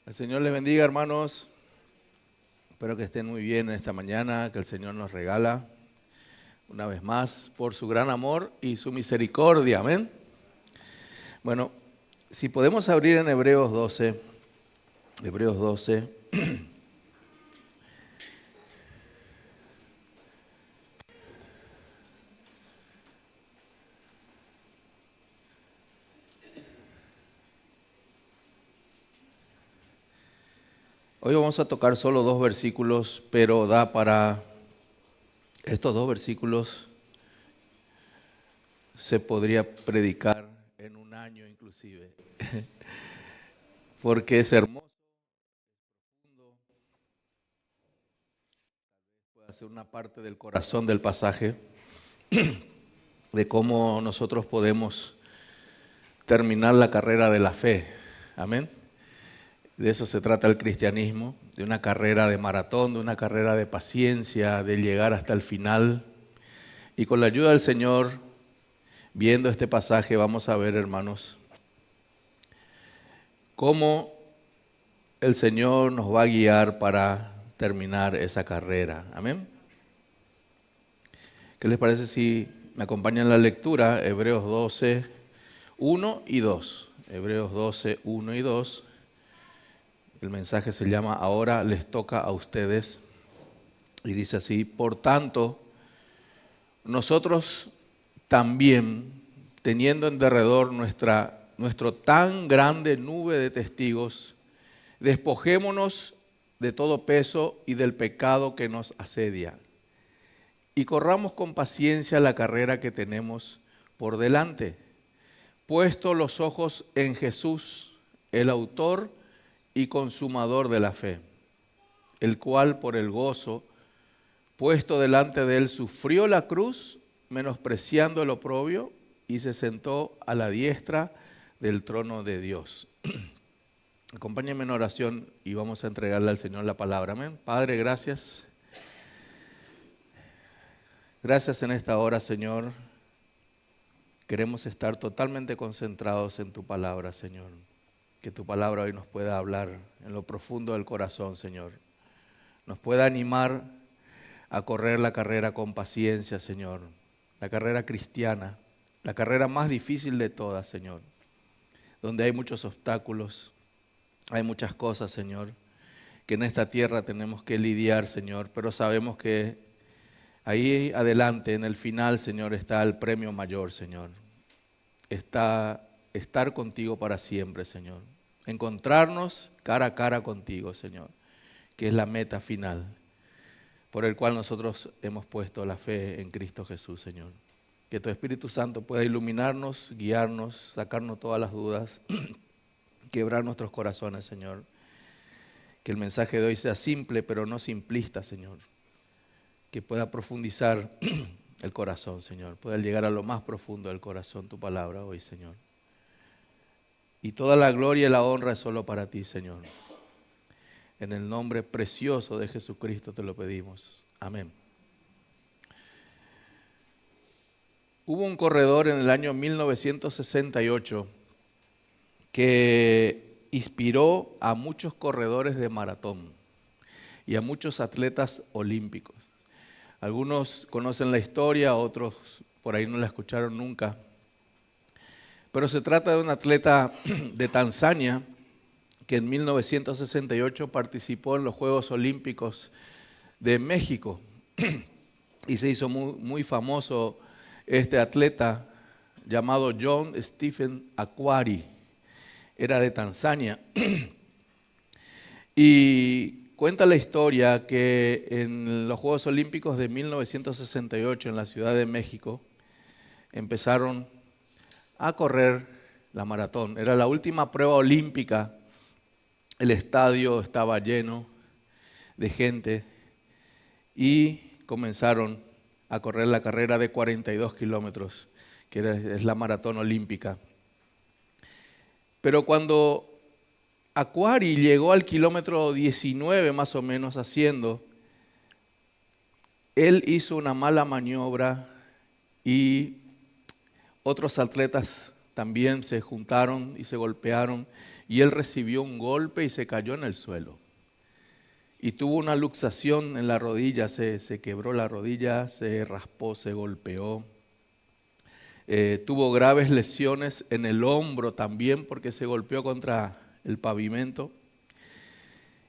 El Señor les bendiga, hermanos. Espero que estén muy bien en esta mañana que el Señor nos regala una vez más por su gran amor y su misericordia. Amén. Bueno, si podemos abrir en Hebreos 12. Hebreos 12. Hoy vamos a tocar solo 2 versículos, pero da para estos 2 versículos se podría predicar en un año inclusive, porque es hermoso. Puede ser una parte del corazón del pasaje de cómo nosotros podemos terminar la carrera de la fe. Amén. De eso se trata el cristianismo, de una carrera de maratón, de una carrera de paciencia, de llegar hasta el final. Y con la ayuda del Señor, viendo este pasaje, vamos a ver, hermanos, cómo el Señor nos va a guiar para terminar esa carrera. Amén. ¿Qué les parece si me acompañan en la lectura? Hebreos 12, 1 y 2. Hebreos 12, 1 y 2. El mensaje se llama Ahora les toca a ustedes. Y dice así: por tanto, nosotros también, teniendo en derredor nuestro tan grande nube de testigos, despojémonos de todo peso y del pecado que nos asedia, y corramos con paciencia la carrera que tenemos por delante, puesto los ojos en Jesús, el autor y consumador de la fe, el cual por el gozo puesto delante de él sufrió la cruz, menospreciando el oprobio, y se sentó a la diestra del trono de Dios. Acompáñenme en oración y vamos a entregarle al Señor la palabra. Amén. Padre, gracias. Gracias en esta hora, Señor. Queremos estar totalmente concentrados en tu palabra, Señor. Que tu palabra hoy nos pueda hablar en lo profundo del corazón, Señor. Nos pueda animar a correr la carrera con paciencia, Señor. La carrera cristiana, la carrera más difícil de todas, Señor. Donde hay muchos obstáculos, hay muchas cosas, Señor, que en esta tierra tenemos que lidiar, Señor. Pero sabemos que ahí adelante, en el final, Señor, está el premio mayor, Señor. Está estar contigo para siempre, Señor. Encontrarnos cara a cara contigo, Señor, que es la meta final, por el cual nosotros hemos puesto la fe en Cristo Jesús, Señor. Que tu Espíritu Santo pueda iluminarnos, guiarnos, sacarnos todas las dudas, quebrar nuestros corazones, Señor. Que el mensaje de hoy sea simple, pero no simplista, Señor. Que pueda profundizar el corazón, Señor. Pueda llegar a lo más profundo del corazón tu palabra hoy, Señor. Y toda la gloria y la honra es solo para ti, Señor. En el nombre precioso de Jesucristo te lo pedimos. Amén. Hubo un corredor en el año 1968 que inspiró a muchos corredores de maratón y a muchos atletas olímpicos. Algunos conocen la historia, otros por ahí no la escucharon nunca. Pero se trata de un atleta de Tanzania que en 1968 participó en los Juegos Olímpicos de México y se hizo muy famoso este atleta llamado John Stephen Akhwari. Era de Tanzania. Y cuenta la historia que en los Juegos Olímpicos de 1968 en la Ciudad de México empezaron a correr la maratón. Era la última prueba olímpica. El estadio estaba lleno de gente y comenzaron a correr la carrera de 42 kilómetros, que es la maratón olímpica. Pero cuando Akhwari llegó al kilómetro 19 más o menos haciendo, él hizo una mala maniobra y otros atletas también se juntaron y se golpearon y él recibió un golpe y se cayó en el suelo. Y tuvo una luxación en la rodilla, se quebró la rodilla, se raspó, se golpeó. Tuvo graves lesiones en el hombro también porque se golpeó contra el pavimento.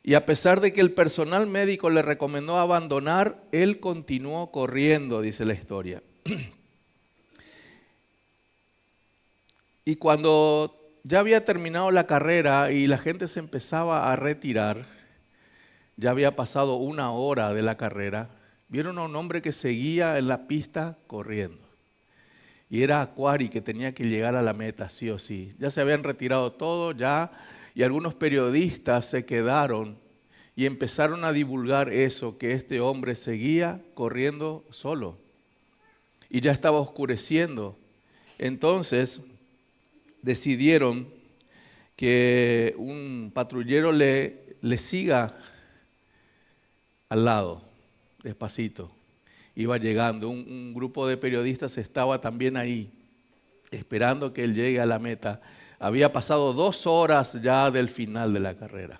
Y a pesar de que el personal médico le recomendó abandonar, él continuó corriendo, dice la historia. Y cuando ya había terminado la carrera y la gente se empezaba a retirar, ya había pasado 1 hora de la carrera, vieron a un hombre que seguía en la pista corriendo. Y era Aquari, que tenía que llegar a la meta sí o sí. Ya se habían retirado todos ya, y algunos periodistas se quedaron y empezaron a divulgar eso, que este hombre seguía corriendo solo. Y ya estaba oscureciendo. Entonces decidieron que un patrullero le siga al lado, despacito. Iba llegando, un grupo de periodistas estaba también ahí, esperando que él llegue a la meta. Había pasado 2 horas ya del final de la carrera.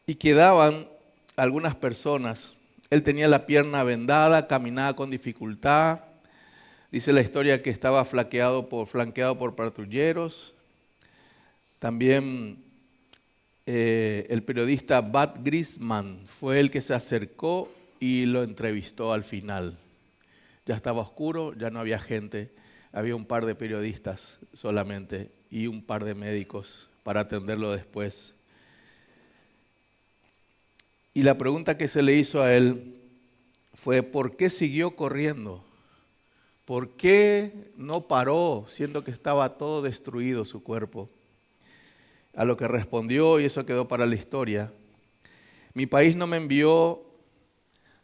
Y quedaban algunas personas. Él tenía la pierna vendada, caminaba con dificultad. Dice la historia que estaba flanqueado por patrulleros. También el periodista Bud Grisman fue el que se acercó y lo entrevistó al final. Ya estaba oscuro, ya no había gente, había un par de periodistas solamente y un par de médicos para atenderlo después. Y la pregunta que se le hizo a él fue: ¿por qué siguió corriendo? ¿Por qué no paró, siendo que estaba todo destruido su cuerpo? A lo que respondió, y eso quedó para la historia: mi país no me envió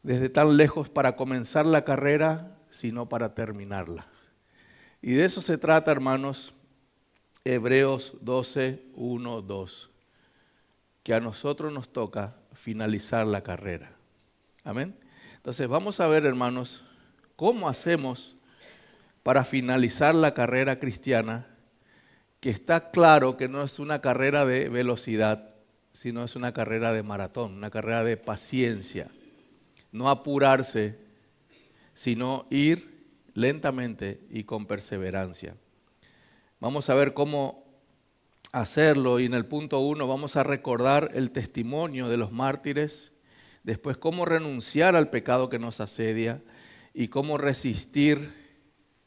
desde tan lejos para comenzar la carrera, sino para terminarla. Y de eso se trata, hermanos, Hebreos 12, 1, 2. Que a nosotros nos toca finalizar la carrera. Amén. Entonces vamos a ver, hermanos, cómo hacemos para finalizar la carrera cristiana, que está claro que no es una carrera de velocidad, sino es una carrera de maratón, una carrera de paciencia. No apurarse, sino ir lentamente y con perseverancia. Vamos a ver cómo hacerlo, y en el punto 1 vamos a recordar el testimonio de los mártires, después cómo renunciar al pecado que nos asedia y cómo resistir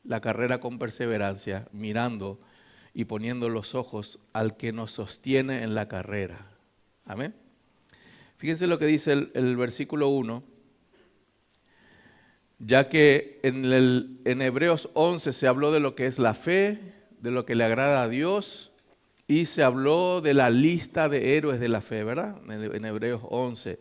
la carrera con perseverancia, mirando y poniendo los ojos al que nos sostiene en la carrera. Amén. Fíjense lo que dice el versículo 1, ya que en Hebreos 11 se habló de lo que es la fe, de lo que le agrada a Dios, y se habló de la lista de héroes de la fe, ¿verdad? En Hebreos 11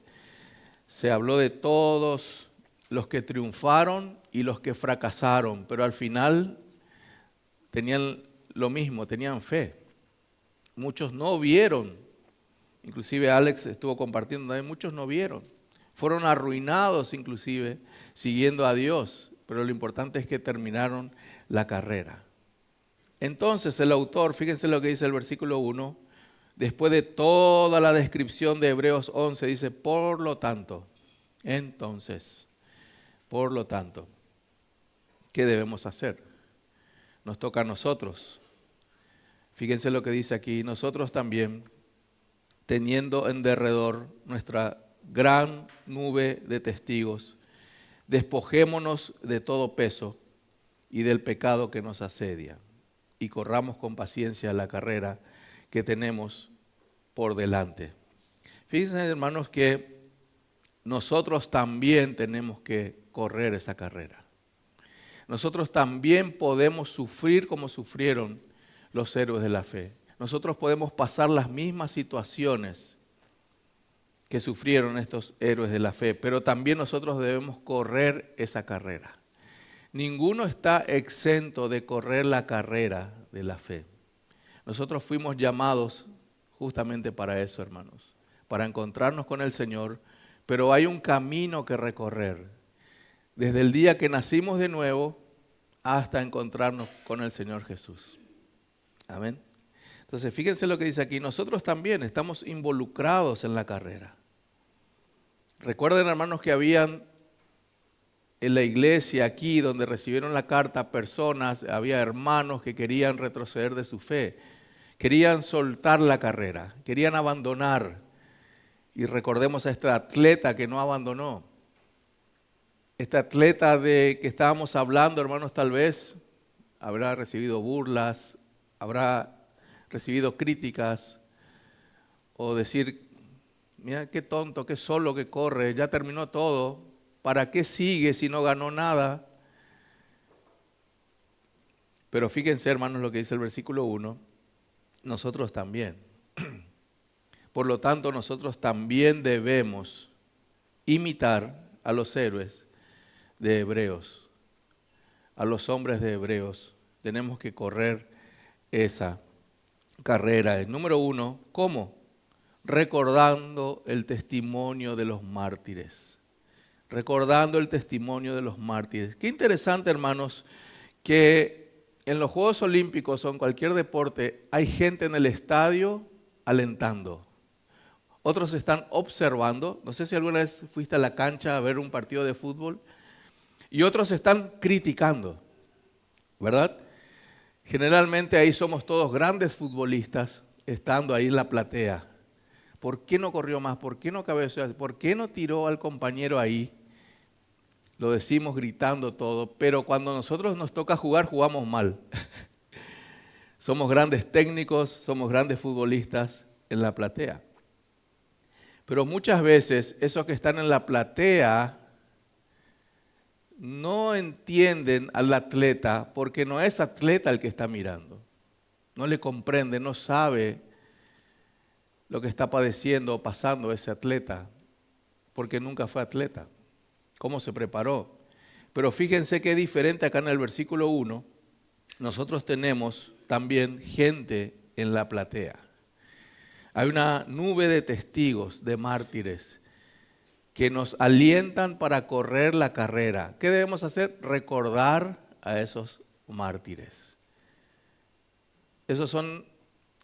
se habló de todos los que triunfaron y los que fracasaron, pero al final tenían lo mismo, tenían fe. Muchos no vieron, inclusive Alex estuvo compartiendo también, muchos no vieron. Fueron arruinados inclusive siguiendo a Dios, pero lo importante es que terminaron la carrera. Entonces el autor, fíjense lo que dice el versículo 1, después de toda la descripción de Hebreos 11, dice: por lo tanto, entonces, por lo tanto, ¿qué debemos hacer? Nos toca a nosotros. Fíjense lo que dice aquí: nosotros también, teniendo en derredor nuestra gran nube de testigos, despojémonos de todo peso y del pecado que nos asedia, y corramos con paciencia la carrera que tenemos por delante. Fíjense, hermanos, que nosotros también tenemos que correr esa carrera. Nosotros también podemos sufrir como sufrieron los héroes de la fe. Nosotros podemos pasar las mismas situaciones que sufrieron estos héroes de la fe, pero también nosotros debemos correr esa carrera. Ninguno está exento de correr la carrera de la fe. Nosotros fuimos llamados justamente para eso, hermanos, para encontrarnos con el Señor, pero hay un camino que recorrer, desde el día que nacimos de nuevo hasta encontrarnos con el Señor Jesús. Amén. Entonces, fíjense lo que dice aquí. Nosotros también estamos involucrados en la carrera. Recuerden, hermanos, que habían en la iglesia aquí donde recibieron la carta personas, había hermanos que querían retroceder de su fe, querían soltar la carrera, querían abandonar. Y recordemos a este atleta que no abandonó. Este atleta de que estábamos hablando, hermanos, tal vez habrá recibido burlas, habrá recibido críticas o decir, mira qué tonto, qué solo que corre, ya terminó todo, ¿para qué sigue si no ganó nada? Pero fíjense, hermanos, lo que dice el versículo 1, nosotros también. Por lo tanto, nosotros también debemos imitar a los héroes de Hebreos, a los hombres de Hebreos. Tenemos que correr esa carrera. El número 1, ¿cómo? Recordando el testimonio de los mártires. Recordando el testimonio de los mártires. Qué interesante, hermanos, que en los Juegos Olímpicos o en cualquier deporte hay gente en el estadio alentando. Otros están observando. No sé si alguna vez fuiste a la cancha a ver un partido de fútbol. Y otros están criticando, ¿verdad? Generalmente ahí somos todos grandes futbolistas, estando ahí en la platea. ¿Por qué no corrió más? ¿Por qué no cabeceó? ¿Por qué no tiró al compañero ahí? Lo decimos gritando todo, pero cuando nosotros nos toca jugar, jugamos mal. Somos grandes técnicos, somos grandes futbolistas en la platea. Pero muchas veces esos que están en la platea no entienden al atleta porque no es atleta el que está mirando. No le comprende, no sabe lo que está padeciendo o pasando ese atleta porque nunca fue atleta. ¿Cómo se preparó? Pero fíjense qué diferente acá en el versículo 1. Nosotros tenemos también gente en la platea. Hay una nube de testigos, de mártires, que nos alientan para correr la carrera. ¿Qué debemos hacer? Recordar a esos mártires. Esos son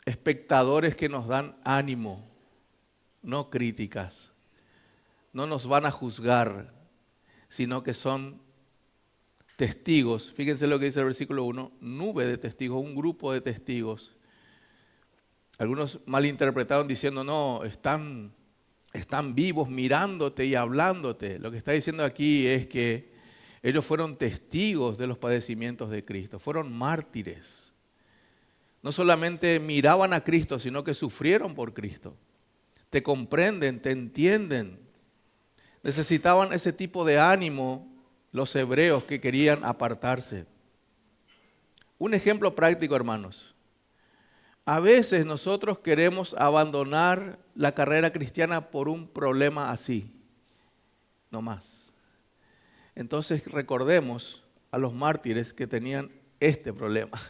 espectadores que nos dan ánimo, no críticas. No nos van a juzgar, sino que son testigos. Fíjense lo que dice el versículo 1, nube de testigos, un grupo de testigos. Algunos malinterpretaron diciendo, no, están vivos mirándote y hablándote. Lo que está diciendo aquí es que ellos fueron testigos de los padecimientos de Cristo, fueron mártires. No solamente miraban a Cristo, sino que sufrieron por Cristo. Te comprenden, te entienden. Necesitaban ese tipo de ánimo los hebreos que querían apartarse. Un ejemplo práctico, hermanos. A veces nosotros queremos abandonar la carrera cristiana por un problema así, no más. Entonces recordemos a los mártires que tenían este problema.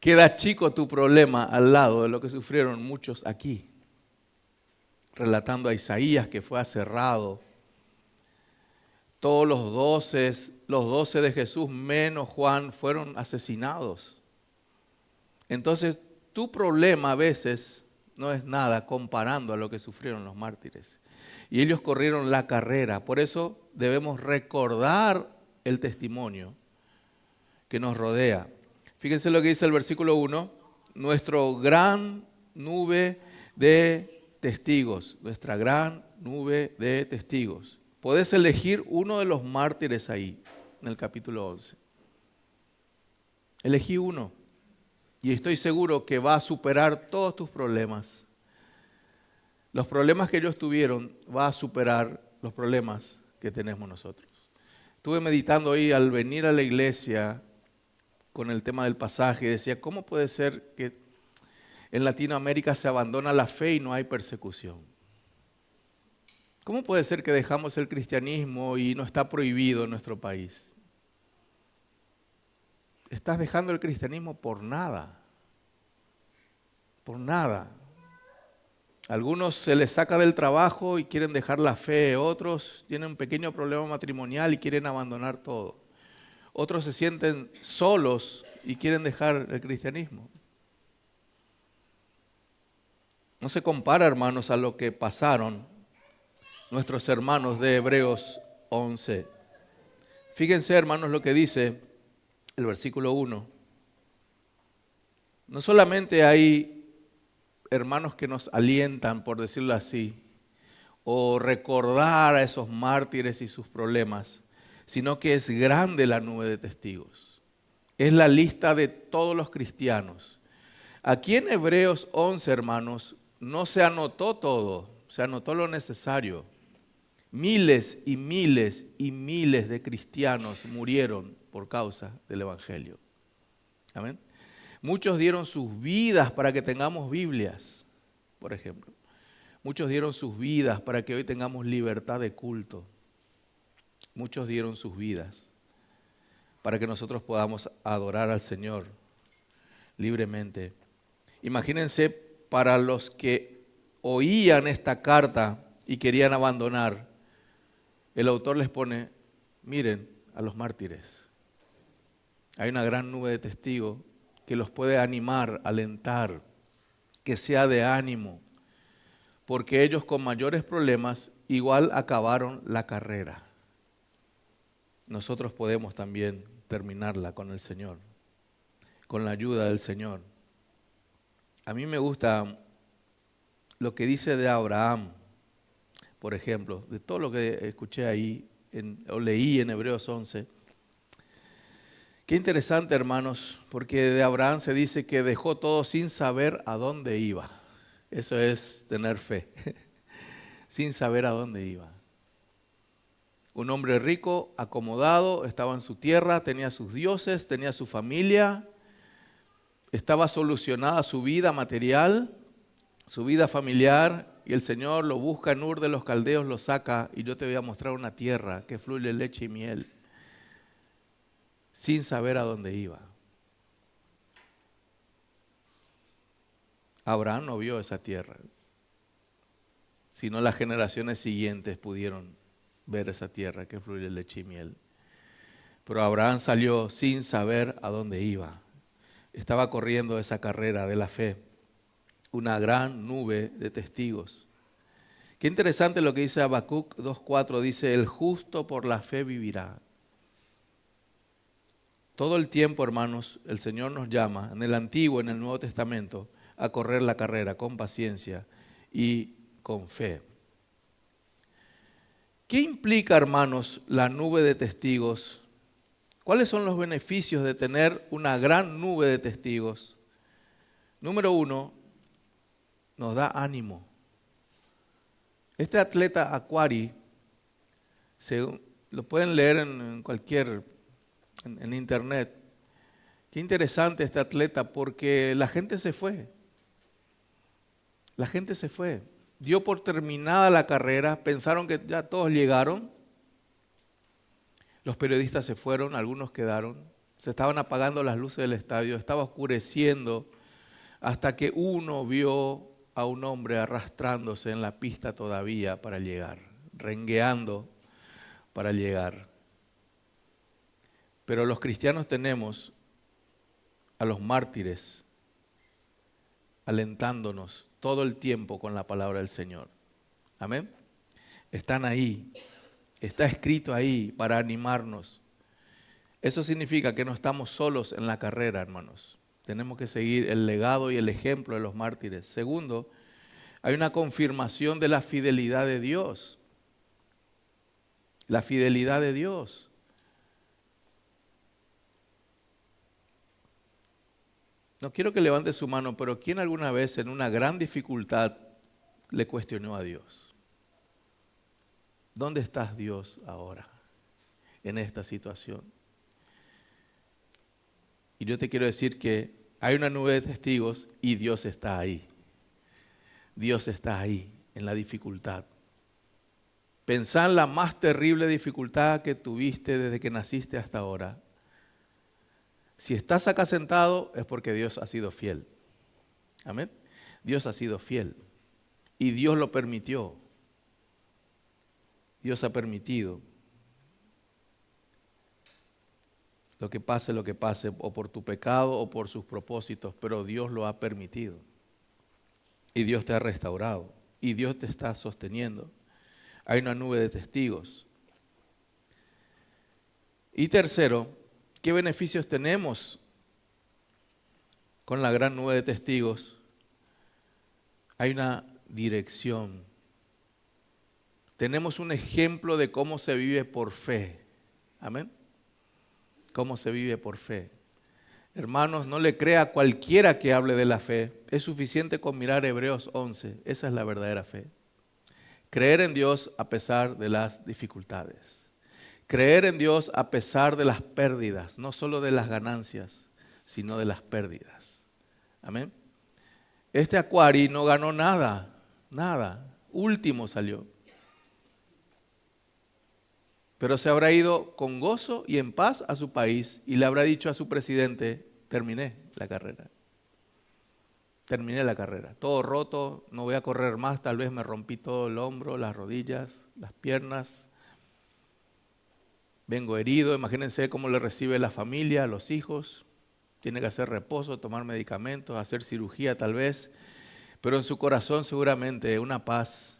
Queda chico tu problema al lado de lo que sufrieron muchos aquí. Relatando a Isaías que fue aserrado. Todos los 12 de Jesús menos Juan fueron asesinados. Entonces, tu problema a veces no es nada comparando a lo que sufrieron los mártires. Y ellos corrieron la carrera. Por eso debemos recordar el testimonio que nos rodea. Fíjense lo que dice el versículo 1. Nuestro gran nube de testigos. Nuestra gran nube de testigos. Podés elegir uno de los mártires ahí, en el capítulo 11. Elegí uno. Y estoy seguro que va a superar todos tus problemas. Los problemas que ellos tuvieron va a superar los problemas que tenemos nosotros. Estuve meditando hoy al venir a la iglesia con el tema del pasaje y decía, ¿cómo puede ser que en Latinoamérica se abandona la fe y no hay persecución? ¿Cómo puede ser que dejamos el cristianismo y no está prohibido en nuestro país? Estás dejando el cristianismo por nada. Por nada. Algunos se les saca del trabajo y quieren dejar la fe. Otros tienen un pequeño problema matrimonial y quieren abandonar todo. Otros se sienten solos y quieren dejar el cristianismo. No se compara, hermanos, a lo que pasaron nuestros hermanos de Hebreos 11. Fíjense, hermanos, lo que dice el versículo 1. No solamente hay hermanos que nos alientan, por decirlo así, o recordar a esos mártires y sus problemas, sino que es grande la nube de testigos. Es la lista de todos los cristianos. Aquí en Hebreos 11, hermanos, no se anotó todo, se anotó lo necesario. Miles y miles y miles de cristianos murieron por causa del Evangelio. Amén. Muchos dieron sus vidas para que tengamos Biblias, por ejemplo. Muchos dieron sus vidas para que hoy tengamos libertad de culto. Muchos dieron sus vidas para que nosotros podamos adorar al Señor libremente. Imagínense para los que oían esta carta y querían abandonar, el autor les pone, miren a los mártires. Hay una gran nube de testigos que los puede animar, alentar, que sea de ánimo, porque ellos con mayores problemas igual acabaron la carrera. Nosotros podemos también terminarla con el Señor, con la ayuda del Señor. A mí me gusta lo que dice de Abraham, por ejemplo, de todo lo que escuché ahí o leí en Hebreos 11. Qué interesante, hermanos, porque de Abraham se dice que dejó todo sin saber a dónde iba. Eso es tener fe, sin saber a dónde iba. Un hombre rico, acomodado, estaba en su tierra, tenía sus dioses, tenía su familia, estaba solucionada su vida material, su vida familiar, y el Señor lo busca en Ur de los Caldeos, lo saca, y yo te voy a mostrar una tierra que fluye leche y miel, sin saber a dónde iba. Abraham no vio esa tierra, sino las generaciones siguientes pudieron ver esa tierra que fluye leche y miel. Pero Abraham salió sin saber a dónde iba. Estaba corriendo esa carrera de la fe, una gran nube de testigos. Qué interesante lo que dice Habacuc 2:4, dice, el justo por la fe vivirá. Todo el tiempo, hermanos, el Señor nos llama, en el Antiguo, en el Nuevo Testamento, a correr la carrera con paciencia y con fe. ¿Qué implica, hermanos, la nube de testigos? ¿Cuáles son los beneficios de tener una gran nube de testigos? Número 1, nos da ánimo. Este atleta Aquari, lo pueden leer en internet. Qué interesante este atleta porque la gente se fue. La gente se fue. Dio por terminada la carrera, pensaron que ya todos llegaron. Los periodistas se fueron, algunos quedaron. Se estaban apagando las luces del estadio, estaba oscureciendo hasta que uno vio a un hombre arrastrándose en la pista todavía para llegar, rengueando para llegar. Pero los cristianos tenemos a los mártires alentándonos todo el tiempo con la palabra del Señor. Amén. Están ahí, está escrito ahí para animarnos. Eso significa que no estamos solos en la carrera, hermanos. Tenemos que seguir el legado y el ejemplo de los mártires. Segundo, hay una confirmación de la fidelidad de Dios. La fidelidad de Dios. No quiero que levante su mano, pero ¿quién alguna vez en una gran dificultad le cuestionó a Dios? ¿Dónde estás, Dios, ahora en esta situación? Y yo te quiero decir que hay una nube de testigos y Dios está ahí. Dios está ahí en la dificultad. Pensá en la más terrible dificultad que tuviste desde que naciste hasta ahora. Si estás acá sentado es porque Dios ha sido fiel. Amén. Dios ha sido fiel y Dios lo permitió. Dios ha permitido. lo que pase, o por tu pecado o por sus propósitos, pero Dios lo ha permitido. Y Dios te ha restaurado. Y Dios te está sosteniendo. Hay una nube de testigos. Y tercero, ¿qué beneficios tenemos con la gran nube de testigos? Hay una dirección. Tenemos un ejemplo de cómo se vive por fe. Amén. Cómo se vive por fe. Hermanos, no le crea a cualquiera que hable de la fe. Es suficiente con mirar Hebreos 11. Esa es la verdadera fe. Creer en Dios a pesar de las dificultades. Creer en Dios a pesar de las pérdidas, no solo de las ganancias, sino de las pérdidas. Amén. Este Acuari no ganó nada, nada. Último salió. Pero se habrá ido con gozo y en paz a su país y le habrá dicho a su presidente, terminé la carrera. Terminé la carrera. Todo roto, no voy a correr más, tal vez me rompí todo el hombro, las rodillas, las piernas. Vengo herido, imagínense cómo le recibe la familia, los hijos. Tiene que hacer reposo, tomar medicamentos, hacer cirugía tal vez. Pero en su corazón seguramente una paz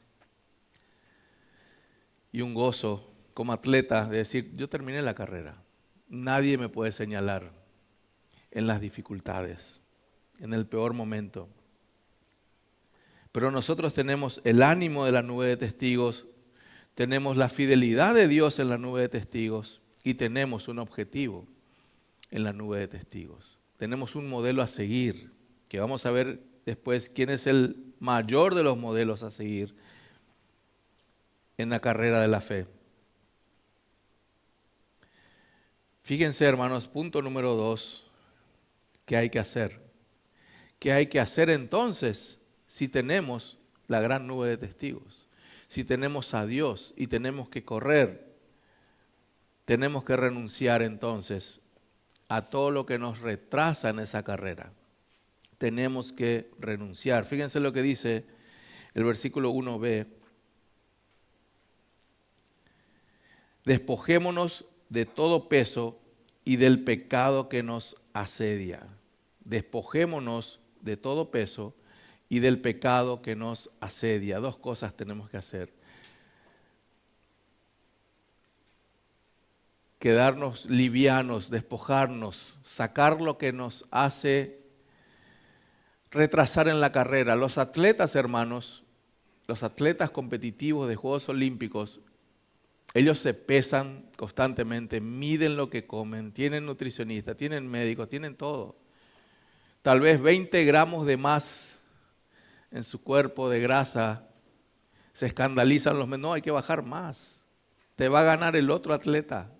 y un gozo como atleta de decir, yo terminé la carrera. Nadie me puede señalar en las dificultades, en el peor momento. Pero nosotros tenemos el ánimo de la nube de testigos, tenemos la fidelidad de Dios en la nube de testigos y tenemos un objetivo en la nube de testigos. Tenemos un modelo a seguir, que vamos a ver después quién es el mayor de los modelos a seguir en la carrera de la fe. Fíjense, hermanos, punto número 2, ¿qué hay que hacer? ¿Qué hay que hacer entonces si tenemos la gran nube de testigos? Si tenemos a Dios y tenemos que correr, tenemos que renunciar entonces a todo lo que nos retrasa en esa carrera. Tenemos que renunciar. Fíjense lo que dice el versículo 1b. Despojémonos de todo peso y del pecado que nos asedia. Despojémonos de todo peso y del pecado que nos asedia. Dos cosas tenemos que hacer. Quedarnos livianos, despojarnos, sacar lo que nos hace retrasar en la carrera. Los atletas, hermanos, los atletas competitivos de Juegos Olímpicos, ellos se pesan constantemente, miden lo que comen, tienen nutricionista, tienen médico, tienen todo. Tal vez 20 gramos de más en su cuerpo de grasa, se escandalizan los no, hay que bajar más, te va a ganar el otro atleta.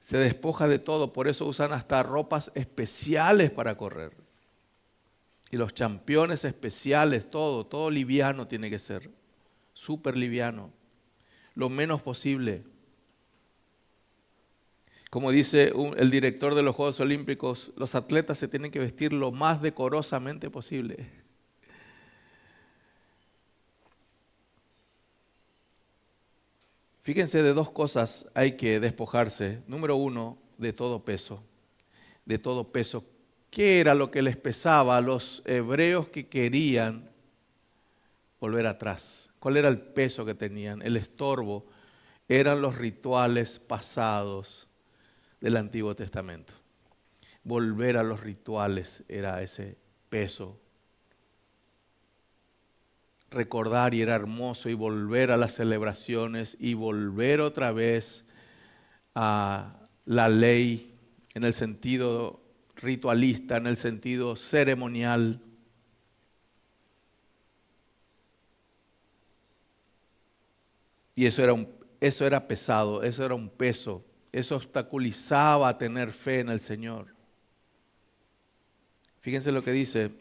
Se despoja de todo, por eso usan hasta ropas especiales para correr. Y los championes especiales, todo liviano tiene que ser, súper liviano, lo menos posible. Como dice el director de los Juegos Olímpicos, los atletas se tienen que vestir lo más decorosamente posible. Fíjense, de dos cosas hay que despojarse. Número 1, de todo peso. De todo peso. ¿Qué era lo que les pesaba a los hebreos que querían volver atrás? ¿Cuál era el peso que tenían? El estorbo. Eran los rituales pasados del Antiguo Testamento. Volver a los rituales era ese peso. Recordar y era hermoso y volver a las celebraciones y volver otra vez a la ley en el sentido ritualista, en el sentido ceremonial. Y eso era pesado, eso era un peso, eso obstaculizaba tener fe en el Señor. Fíjense lo que dice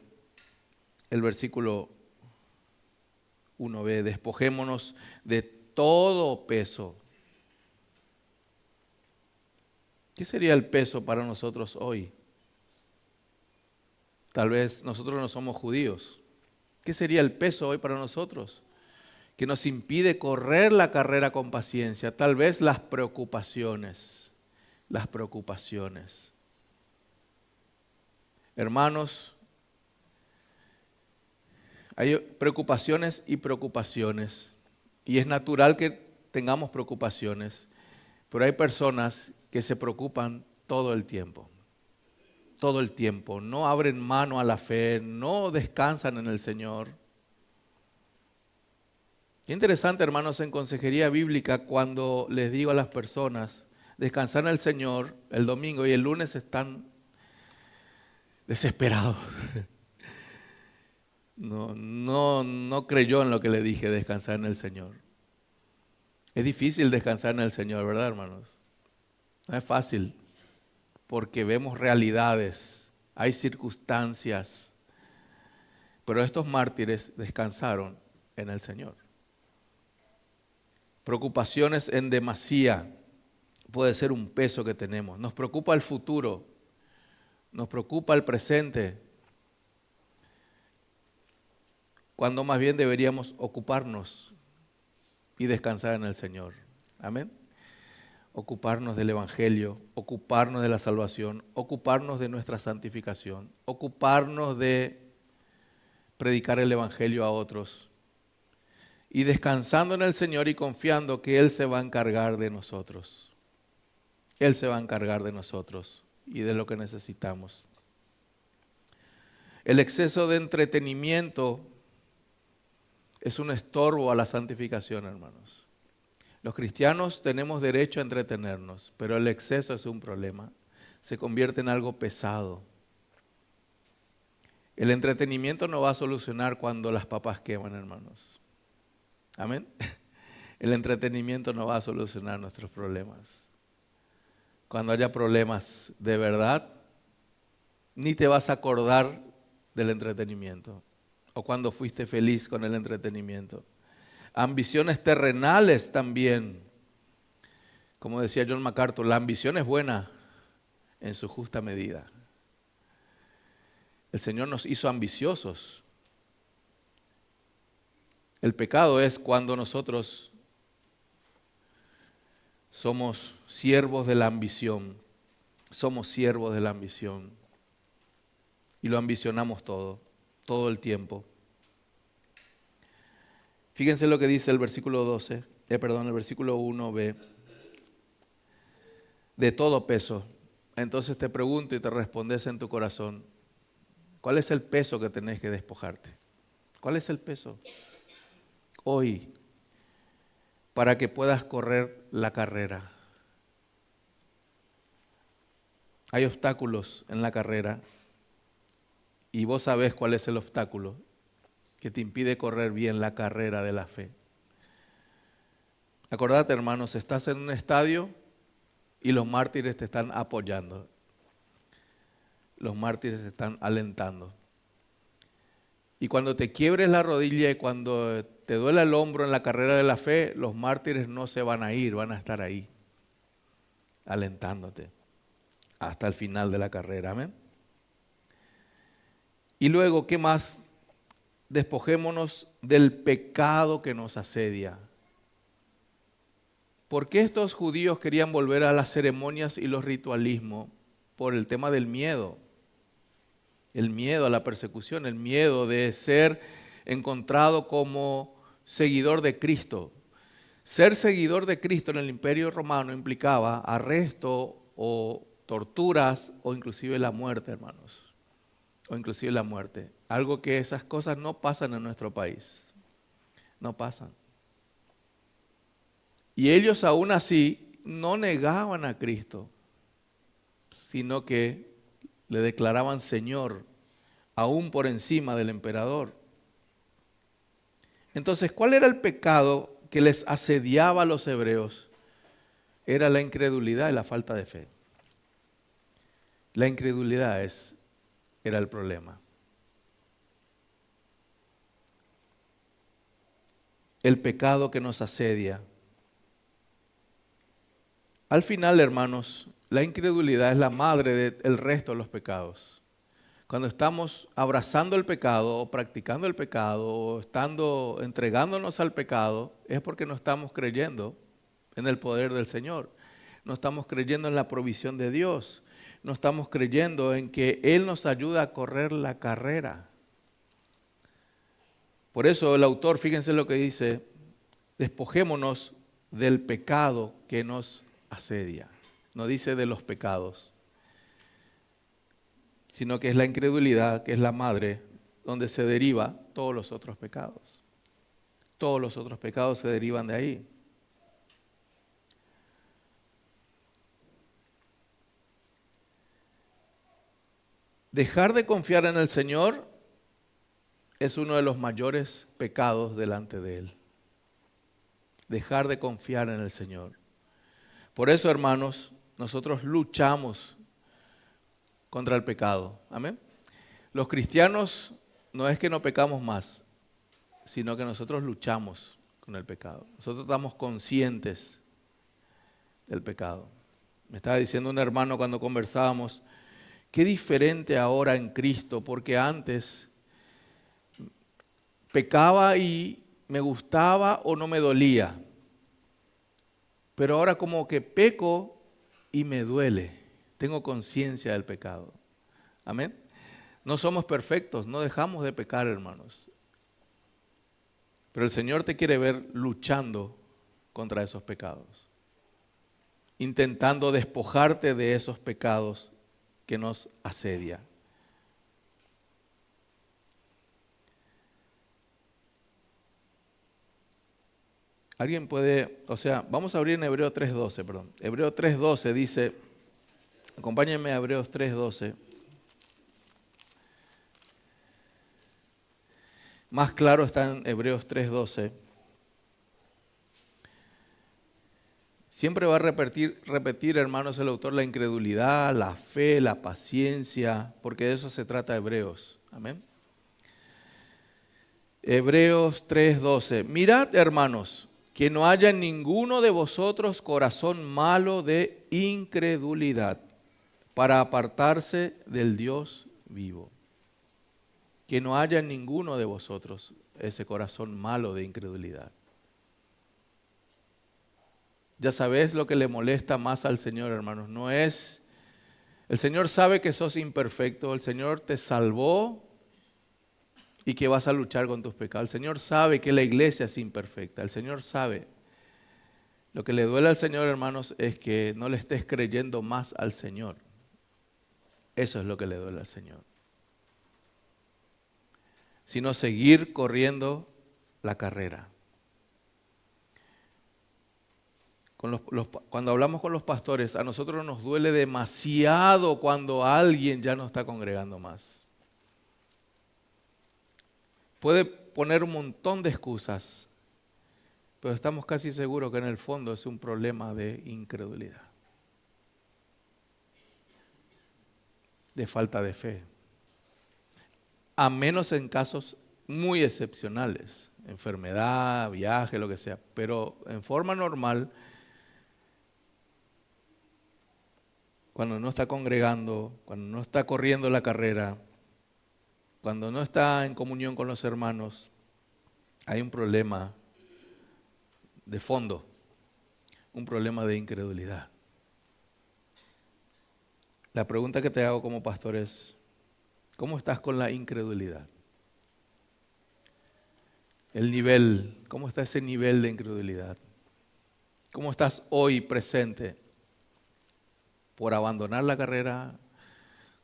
el versículo 1b, despojémonos de todo peso. ¿Qué sería el peso para nosotros hoy? Tal vez nosotros no somos judíos. ¿Qué sería el peso hoy para nosotros? Que nos impide correr la carrera con paciencia. Tal vez las preocupaciones. las preocupaciones. Hermanos, hay preocupaciones y preocupaciones. Y es natural que tengamos preocupaciones, pero hay personas que se preocupan todo el tiempo. Todo el tiempo. No abren mano a la fe, no descansan en el Señor. Qué interesante, hermanos, en consejería bíblica, cuando les digo a las personas, descansar en el Señor el domingo y el lunes están desesperados. No creyó en lo que le dije, descansar en el Señor. Es difícil descansar en el Señor, ¿verdad, hermanos? No es fácil, porque vemos realidades, hay circunstancias, pero estos mártires descansaron en el Señor. Preocupaciones en demasía puede ser un peso que tenemos. Nos preocupa el futuro, nos preocupa el presente, cuando más bien deberíamos ocuparnos y descansar en el Señor. Amén. Ocuparnos del Evangelio, ocuparnos de la salvación, ocuparnos de nuestra santificación, ocuparnos de predicar el Evangelio a otros y descansando en el Señor y confiando que Él se va a encargar de nosotros. Él se va a encargar de nosotros y de lo que necesitamos. El exceso de entretenimiento es un estorbo a la santificación, hermanos. Los cristianos tenemos derecho a entretenernos, pero el exceso es un problema. Se convierte en algo pesado. El entretenimiento no va a solucionar cuando las papas queman, hermanos. Amén. El entretenimiento no va a solucionar nuestros problemas. Cuando haya problemas de verdad, ni te vas a acordar del entretenimiento. O cuando fuiste feliz con el entretenimiento. Ambiciones terrenales también. Como decía John MacArthur, la ambición es buena en su justa medida. El Señor nos hizo ambiciosos. El pecado es cuando nosotros somos siervos de la ambición. Somos siervos de la ambición. Y lo ambicionamos todo el tiempo. Fíjense lo que dice el versículo 1b. De todo peso. Entonces te pregunto y te respondes en tu corazón, ¿cuál es el peso que tenés que despojarte? ¿Cuál es el peso? Hoy, para que puedas correr la carrera. Hay obstáculos en la carrera y vos sabés cuál es el obstáculo que te impide correr bien la carrera de la fe. Acordate, hermanos, estás en un estadio y los mártires te están apoyando. Los mártires te están alentando. Y cuando te quiebres la rodilla y cuando te duele el hombro en la carrera de la fe, los mártires no se van a ir, van a estar ahí, alentándote hasta el final de la carrera. Amén. Y luego, ¿qué más? Despojémonos del pecado que nos asedia. ¿Por qué estos judíos querían volver a las ceremonias y los ritualismos? Por el tema del miedo. El miedo a la persecución, el miedo de ser encontrado como seguidor de Cristo. Ser seguidor de Cristo en el Imperio Romano implicaba arresto o torturas o inclusive la muerte, hermanos. O inclusive la muerte. Algo que esas cosas no pasan en nuestro país. No pasan. Y ellos aún así no negaban a Cristo, sino que le declaraban Señor, aún por encima del emperador. Entonces, ¿cuál era el pecado que les asediaba a los hebreos? Era la incredulidad y la falta de fe. La incredulidad era el problema. El pecado que nos asedia. Al final, hermanos, la incredulidad es la madre del resto de los pecados. Cuando estamos abrazando el pecado o practicando el pecado o entregándonos al pecado, es porque no estamos creyendo en el poder del Señor. no estamos creyendo en la provisión de Dios, no estamos creyendo en que Él nos ayuda a correr la carrera. Por eso el autor, fíjense lo que dice, despojémonos del pecado que nos asedia. No dice de los pecados, sino que es la incredulidad, que es la madre, donde se deriva todos los otros pecados. Todos los otros pecados se derivan de ahí. Dejar de confiar en el Señor es uno de los mayores pecados delante de Él. Dejar de confiar en el Señor. Por eso, hermanos, nosotros luchamos contra el pecado. Amén. Los cristianos no es que no pecamos más, sino que nosotros luchamos con el pecado. Nosotros estamos conscientes del pecado. Me estaba diciendo un hermano cuando conversábamos, qué diferente ahora en Cristo, porque antes pecaba y me gustaba o no me dolía. Pero ahora como que peco y me duele. Tengo conciencia del pecado. Amén. No somos perfectos, no dejamos de pecar, hermanos. Pero el Señor te quiere ver luchando contra esos pecados. Intentando despojarte de esos pecados que nos asedia. Alguien puede, vamos a abrir en Hebreo 3.12, perdón. Hebreo 3.12 dice, acompáñenme a Hebreos 3.12. Más claro está en Hebreos 3.12. Siempre va a repetir, hermanos, el autor, la incredulidad, la fe, la paciencia, porque de eso se trata Hebreos. Amén. Hebreos 3.12. Mirad, hermanos, que no haya en ninguno de vosotros corazón malo de incredulidad, para apartarse del Dios vivo. Que no haya en ninguno de vosotros ese corazón malo de incredulidad. Ya sabes lo que le molesta más al Señor, hermanos. No es, el Señor sabe que sos imperfecto, el Señor te salvó y que vas a luchar con tus pecados. El Señor sabe que la iglesia es imperfecta, el Señor sabe. Lo que le duele al Señor, hermanos, es que no le estés creyendo más al Señor. Eso es lo que le duele al Señor. Sino seguir corriendo la carrera. Cuando hablamos con los pastores, a nosotros nos duele demasiado cuando alguien ya no está congregando más. Puede poner un montón de excusas, pero estamos casi seguros que en el fondo es un problema de incredulidad, de falta de fe. A menos en casos muy excepcionales, enfermedad, viaje, lo que sea, pero en forma normal, cuando no está congregando, cuando no está corriendo la carrera, cuando no está en comunión con los hermanos, hay un problema de fondo, un problema de incredulidad. La pregunta que te hago como pastor es, ¿cómo estás con la incredulidad? El nivel, ¿cómo está ese nivel de incredulidad? ¿Cómo estás hoy presente? ¿Por abandonar la carrera,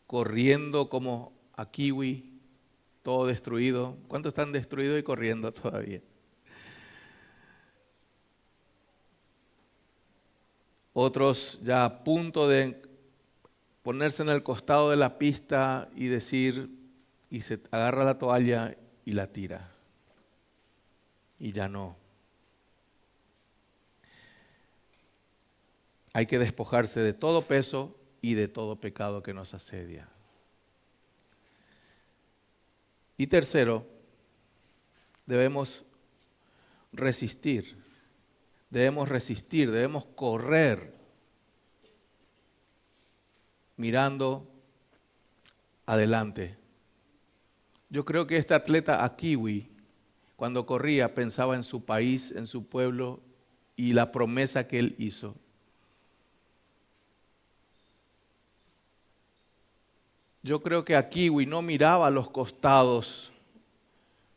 corriendo como a kiwi, todo destruido? ¿Cuántos están destruidos y corriendo todavía? Otros ya a punto de ponerse en el costado de la pista y decir, y se agarra la toalla y la tira. Y ya no. Hay que despojarse de todo peso y de todo pecado que nos asedia. Y tercero, debemos resistir. Debemos correr mirando adelante. Yo creo que este atleta Akiwi, cuando corría, pensaba en su país, en su pueblo y la promesa que él hizo. Yo creo que Akiwi no miraba a los costados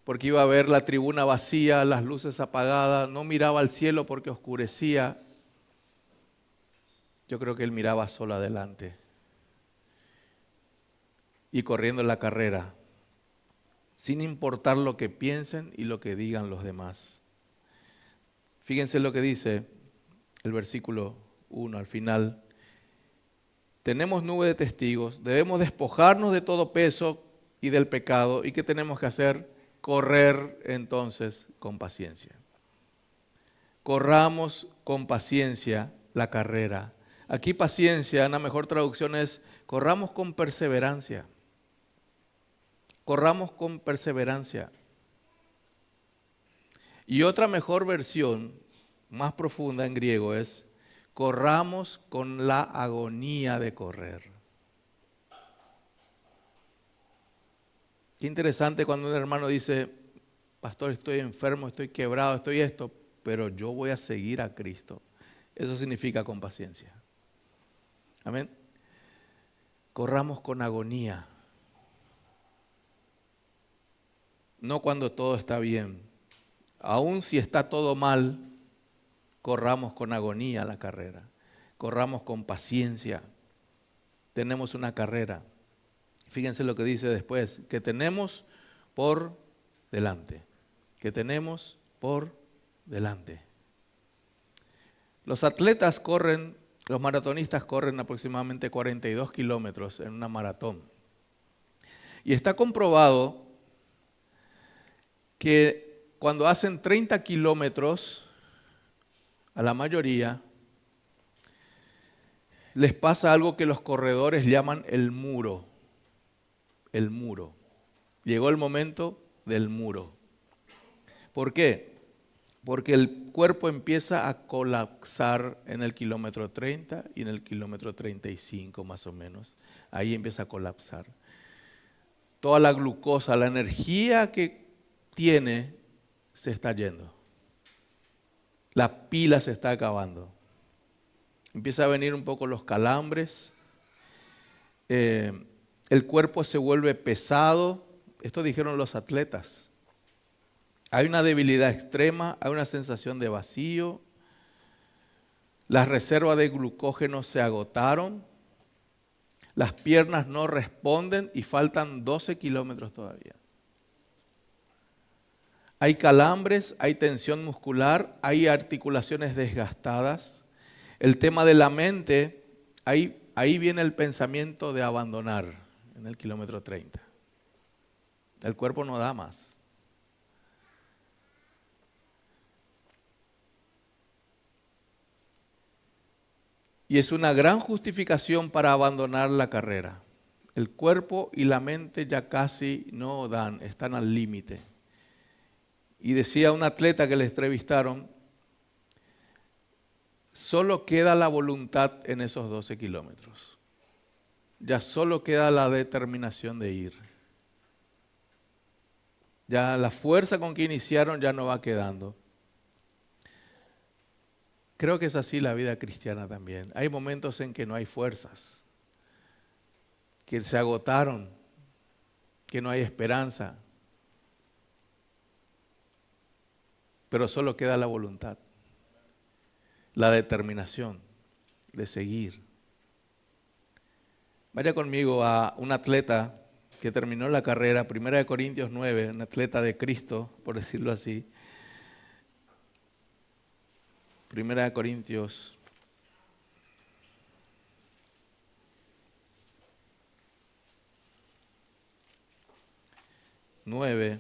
porque iba a ver la tribuna vacía, las luces apagadas, no miraba al cielo porque oscurecía. Yo creo que él miraba solo adelante y corriendo la carrera, sin importar lo que piensen y lo que digan los demás. Fíjense lo que dice el versículo 1 al final. Tenemos nube de testigos, debemos despojarnos de todo peso y del pecado. ¿Y qué tenemos que hacer? Correr entonces con paciencia. Corramos con paciencia la carrera. Aquí paciencia, una mejor traducción es corramos con perseverancia. Corramos con perseverancia. Y otra mejor versión, más profunda en griego, es corramos con la agonía de correr. Qué interesante cuando un hermano dice, pastor, estoy enfermo, estoy quebrado, estoy esto, pero yo voy a seguir a Cristo. Eso significa con paciencia. Amén. Corramos con agonía. No cuando todo está bien. Aún si está todo mal, corramos con agonía la carrera. Corramos con paciencia. Tenemos una carrera. Fíjense lo que dice después, que tenemos por delante. Que tenemos por delante. Los atletas corren, los maratonistas corren aproximadamente 42 kilómetros en una maratón. Y está comprobado que cuando hacen 30 kilómetros, a la mayoría, les pasa algo que los corredores llaman el muro. El muro. Llegó el momento del muro. ¿Por qué? Porque el cuerpo empieza a colapsar en el kilómetro 30 y en el kilómetro 35 más o menos. Ahí empieza a colapsar. Toda la glucosa, la energía que tiene, se está yendo. La pila se está acabando. Empieza a venir un poco los calambres. El cuerpo se vuelve pesado. Esto dijeron los atletas. Hay una debilidad extrema, hay una sensación de vacío. Las reservas de glucógeno se agotaron. Las piernas no responden y faltan 12 kilómetros todavía. Hay calambres, hay tensión muscular, hay articulaciones desgastadas. El tema de la mente, ahí viene el pensamiento de abandonar en el kilómetro 30. El cuerpo no da más. Y es una gran justificación para abandonar la carrera. El cuerpo y la mente ya casi no dan, están al límite. Y decía un atleta que le entrevistaron, solo queda la voluntad en esos 12 kilómetros. Ya solo queda la determinación de ir. Ya la fuerza con que iniciaron ya no va quedando. Creo que es así la vida cristiana también. Hay momentos en que no hay fuerzas, que se agotaron, que no hay esperanza, pero solo queda la voluntad, la determinación de seguir. Vaya conmigo a un atleta que terminó la carrera, 1 Corintios 9, un atleta de Cristo, por decirlo así. 1 Corintios 9.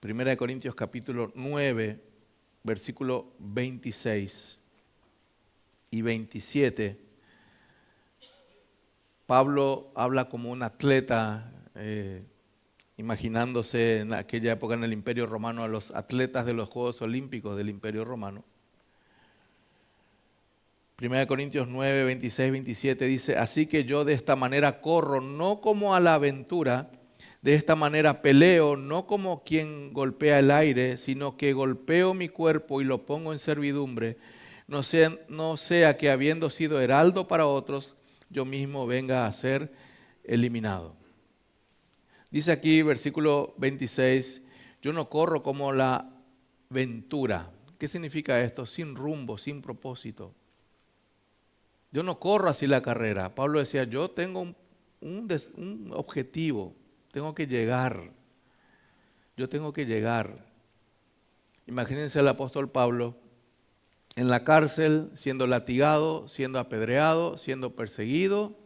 Primera de Corintios capítulo 9, versículo 26 y 27. Pablo habla como un atleta, imaginándose en aquella época en el Imperio Romano a los atletas de los Juegos Olímpicos del Imperio Romano. 1 Corintios 9, 26, 27 dice, así que yo de esta manera corro, no como a la aventura, de esta manera peleo, no como quien golpea el aire, sino que golpeo mi cuerpo y lo pongo en servidumbre, No sea que habiendo sido heraldo para otros, yo mismo venga a ser eliminado. Dice aquí, versículo 26, yo no corro como la ventura. ¿Qué significa esto? Sin rumbo, sin propósito. Yo no corro así la carrera. Pablo decía, yo tengo un objetivo, tengo que llegar. Yo tengo que llegar. Imagínense al apóstol Pablo en la cárcel, siendo latigado, siendo apedreado, siendo perseguido,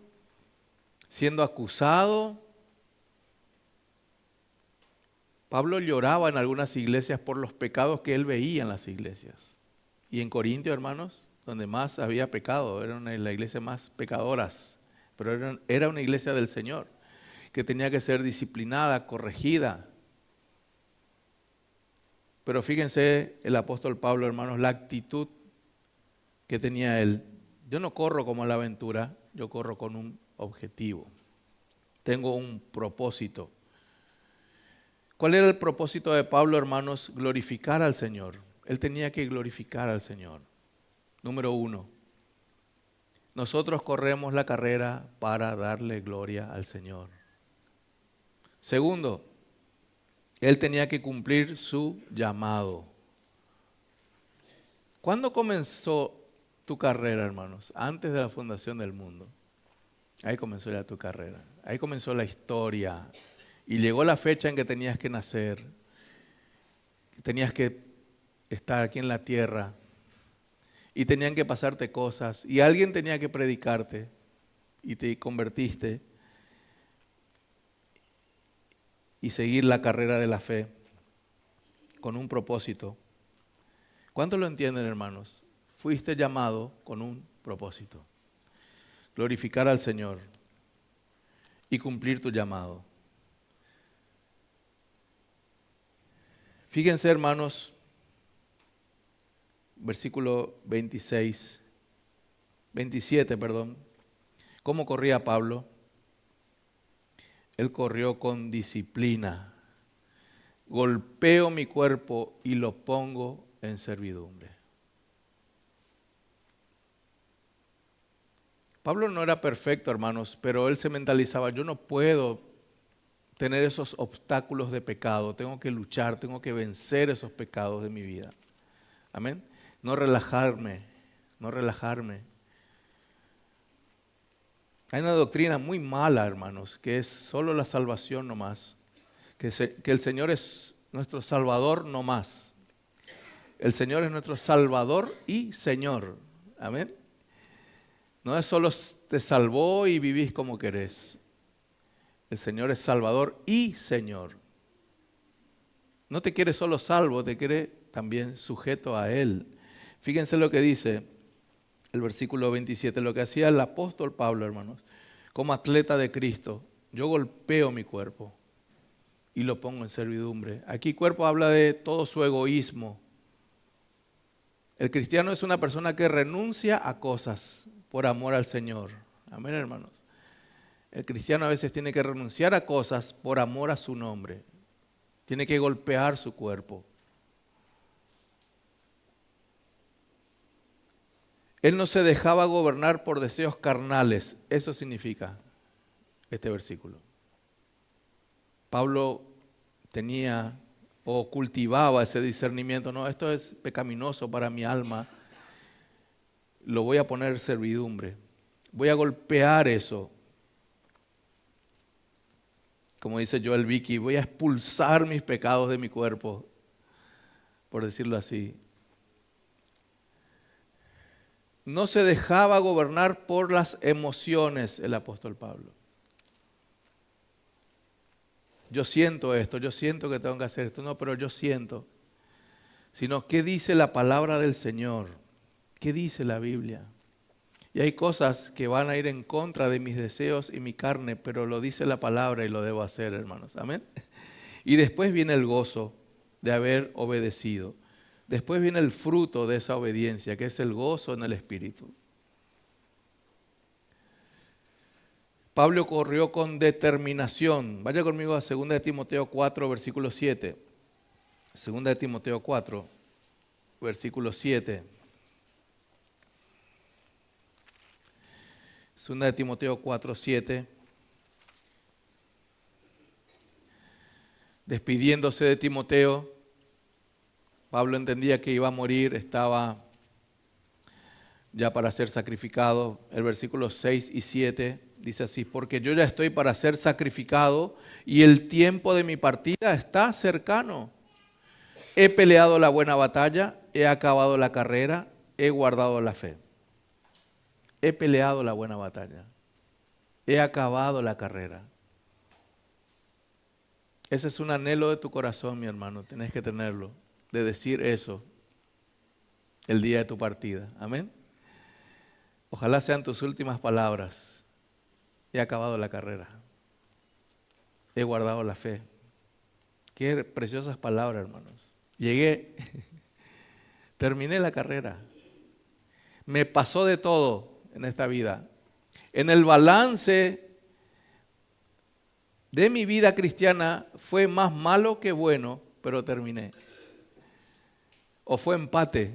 siendo acusado. Pablo lloraba en algunas iglesias por los pecados que él veía en las iglesias. Y en Corintios, hermanos, donde más había pecado, era la iglesia más pecadoras, pero era una iglesia del Señor, que tenía que ser disciplinada, corregida. Pero fíjense el apóstol Pablo, hermanos, la actitud que tenía él. Yo no corro como la aventura, yo corro con un objetivo. Tengo un propósito. ¿Cuál era el propósito de Pablo, hermanos? Glorificar al Señor. Él tenía que glorificar al Señor. Número 1. Nosotros corremos la carrera para darle gloria al Señor. Segundo, él tenía que cumplir su llamado. ¿Cuándo comenzó tu carrera, hermanos? Antes de la fundación del mundo. Ahí comenzó ya tu carrera. Ahí comenzó la historia. Y llegó la fecha en que tenías que nacer. Tenías que estar aquí en la tierra. Y tenían que pasarte cosas. Y alguien tenía que predicarte. Y te convertiste. Y seguir la carrera de la fe. Con un propósito. ¿Cuántos lo entienden, hermanos? Fuiste llamado con un propósito. Glorificar al Señor. Y cumplir tu llamado. Fíjense, hermanos, versículo 27, ¿cómo corría Pablo? Él corrió con disciplina. Golpeo mi cuerpo y lo pongo en servidumbre. Pablo no era perfecto, hermanos, pero él se mentalizaba, yo no puedo tener esos obstáculos de pecado, tengo que luchar, tengo que vencer esos pecados de mi vida. Amén. No relajarme, no relajarme. Hay una doctrina muy mala, hermanos, que es solo la salvación nomás, que el Señor es nuestro Salvador nomás. El Señor es nuestro Salvador y Señor. Amén. No es solo te salvó y vivís como querés. El Señor es Salvador y Señor. No te quiere solo salvo, te quiere también sujeto a Él. Fíjense lo que dice el versículo 27, lo que hacía el apóstol Pablo, hermanos, como atleta de Cristo. Yo golpeo mi cuerpo y lo pongo en servidumbre. Aquí cuerpo habla de todo su egoísmo. El cristiano es una persona que renuncia a cosas por amor al Señor. Amén, hermanos. El cristiano a veces tiene que renunciar a cosas por amor a su nombre. Tiene que golpear su cuerpo. Él no se dejaba gobernar por deseos carnales. Eso significa este versículo. Pablo tenía o cultivaba ese discernimiento. No, esto es pecaminoso para mi alma. Lo voy a poner en servidumbre. Voy a golpear eso. Como dice Joel Vicky, voy a expulsar mis pecados de mi cuerpo, por decirlo así. No se dejaba gobernar por las emociones el apóstol Pablo. Yo siento esto, yo siento que tengo que hacer esto, no, pero yo siento. Sino, ¿qué dice la palabra del Señor? ¿Qué dice la Biblia? Y hay cosas que van a ir en contra de mis deseos y mi carne, pero lo dice la palabra y lo debo hacer, hermanos. Amén. Y después viene el gozo de haber obedecido. Después viene el fruto de esa obediencia, que es el gozo en el Espíritu. Pablo corrió con determinación. Vaya conmigo a 2 de Timoteo 4, versículo 7. 2 de Timoteo 4, versículo 7. Segunda de Timoteo 4:7. Despidiéndose de Timoteo, Pablo entendía que iba a morir, estaba ya para ser sacrificado. El versículo 6 y 7 dice así: porque yo ya estoy para ser sacrificado y el tiempo de mi partida está cercano. He peleado la buena batalla, he acabado la carrera, he guardado la fe. He peleado la buena batalla, he acabado la carrera. Ese es un anhelo de tu corazón, mi hermano, tenés que tenerlo, de decir eso el día de tu partida. Amén. Ojalá sean tus últimas palabras. He acabado la carrera, he guardado la fe. Qué preciosas palabras, hermanos. Llegué, terminé la carrera. Me pasó de todo en esta vida. En el balance de mi vida cristiana fue más malo que bueno, pero terminé. O fue empate,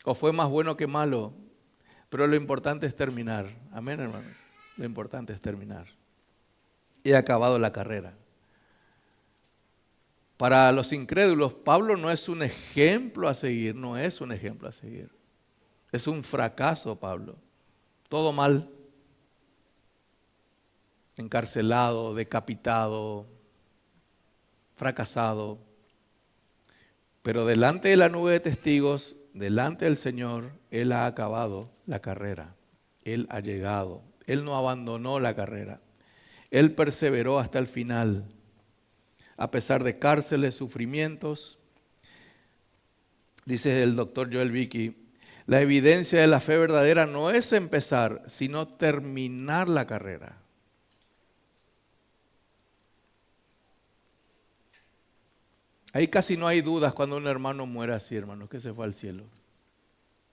o fue más bueno que malo, pero lo importante es terminar. Amén, hermanos. Lo importante es terminar. He acabado la carrera. Para los incrédulos, Pablo no es un ejemplo a seguir, no es un ejemplo a seguir. Es un fracaso, Pablo. Todo mal. Encarcelado, decapitado, fracasado. Pero delante de la nube de testigos, delante del Señor, Él ha acabado la carrera. Él ha llegado. Él no abandonó la carrera. Él perseveró hasta el final. A pesar de cárceles, sufrimientos. Dice el doctor Joel Vicky, la evidencia de la fe verdadera no es empezar, sino terminar la carrera. Ahí casi no hay dudas cuando un hermano muere así, hermano, que se fue al cielo.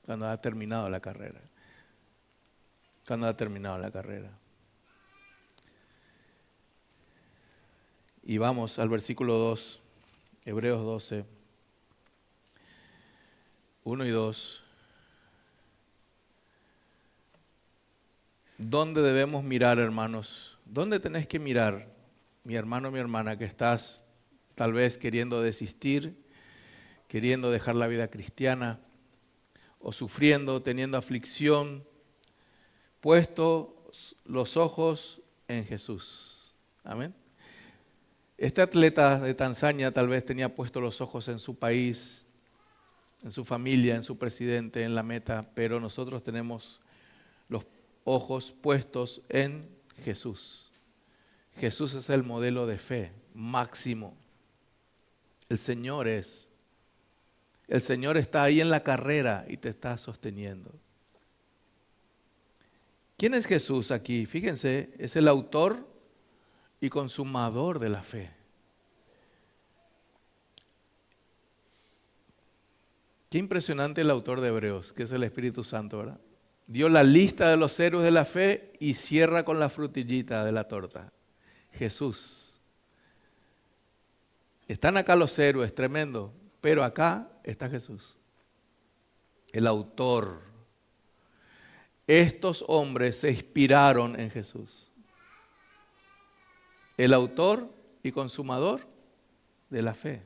Cuando ha terminado la carrera. Cuando ha terminado la carrera. Y vamos al versículo 2, Hebreos 12, 1 y 2. ¿Dónde debemos mirar, hermanos? ¿Dónde tenés que mirar, mi hermano, mi hermana, que estás tal vez queriendo desistir, queriendo dejar la vida cristiana, o sufriendo, teniendo aflicción, puesto los ojos en Jesús? Amén. Este atleta de Tanzania tal vez tenía puestos los ojos en su país, en su familia, en su presidente, en la meta, pero nosotros tenemos los ojos puestos en Jesús. Jesús es el modelo de fe máximo. El Señor es. El Señor está ahí en la carrera y te está sosteniendo. ¿Quién es Jesús aquí? Fíjense, es el autor y consumador de la fe. Qué impresionante el autor de Hebreos, que es el Espíritu Santo, ¿verdad? Dio la lista de los héroes de la fe y cierra con la frutillita de la torta. Jesús. Están acá los héroes, tremendo, pero acá está Jesús, el autor. Estos hombres se inspiraron en Jesús. El autor y consumador de la fe.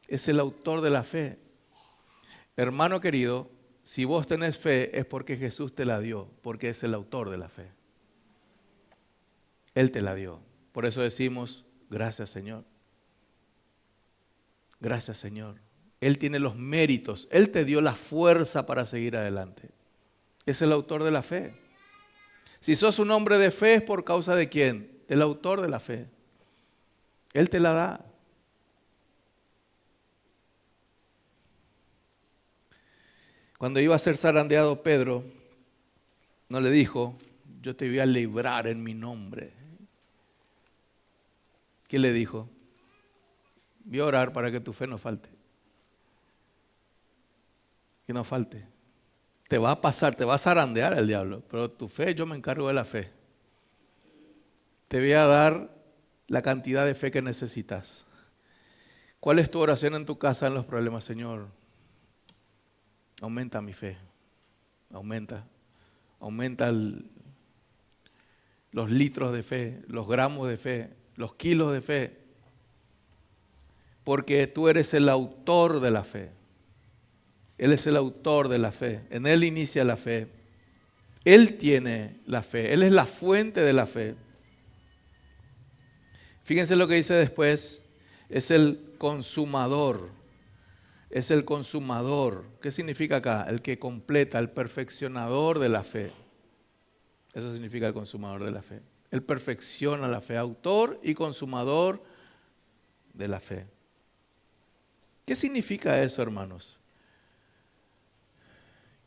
Es el autor de la fe. Hermano querido, si vos tenés fe es porque Jesús te la dio, porque es el autor de la fe. Él te la dio. Por eso decimos, gracias Señor. Gracias Señor. Él tiene los méritos, Él te dio la fuerza para seguir adelante. Es el autor de la fe. Si sos un hombre de fe es por causa de quién? Del autor de la fe. Él te la da. Cuando iba a ser zarandeado Pedro, no le dijo, yo te voy a librar en mi nombre. ¿Qué le dijo? Voy a orar para que tu fe no falte. Que no falte. Te va a pasar, te va a zarandear el diablo, pero tu fe, yo me encargo de la fe. Te voy a dar la cantidad de fe que necesitas. ¿Cuál es tu oración en tu casa en los problemas, Señor? Aumenta mi fe. Aumenta los litros de fe, los gramos de fe, los kilos de fe, porque tú eres el autor de la fe. Él es el autor de la fe, en Él inicia la fe. Él tiene la fe, Él es la fuente de la fe. Fíjense lo que dice después, es el consumador. Es el consumador. ¿Qué significa acá? El que completa, el perfeccionador de la fe. Eso significa el consumador de la fe. Él perfecciona la fe, autor y consumador de la fe. ¿Qué significa eso, hermanos?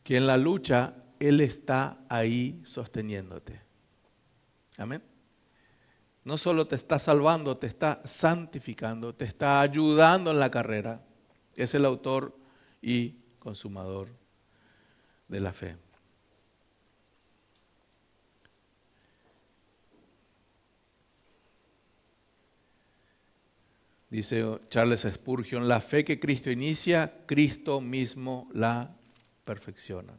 Que en la lucha Él está ahí sosteniéndote. Amén. No solo te está salvando, te está santificando, te está ayudando en la carrera. Es el autor y consumador de la fe. Dice Charles Spurgeon, la fe que Cristo inicia, Cristo mismo la perfecciona.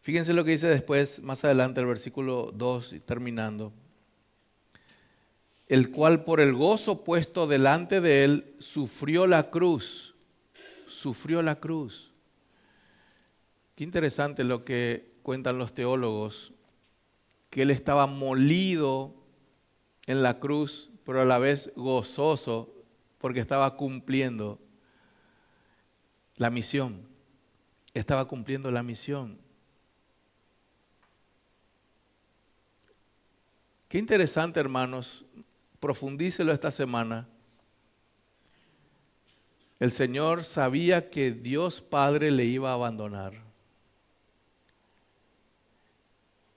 Fíjense lo que dice después, más adelante, el versículo 2, terminando. El cual por el gozo puesto delante de él, sufrió la cruz. Sufrió la cruz. Qué interesante lo que cuentan los teólogos, que él estaba molido en la cruz, pero a la vez gozoso, porque estaba cumpliendo la misión. Estaba cumpliendo la misión. Qué interesante, hermanos, profundícelo esta semana. El Señor sabía que Dios Padre le iba a abandonar.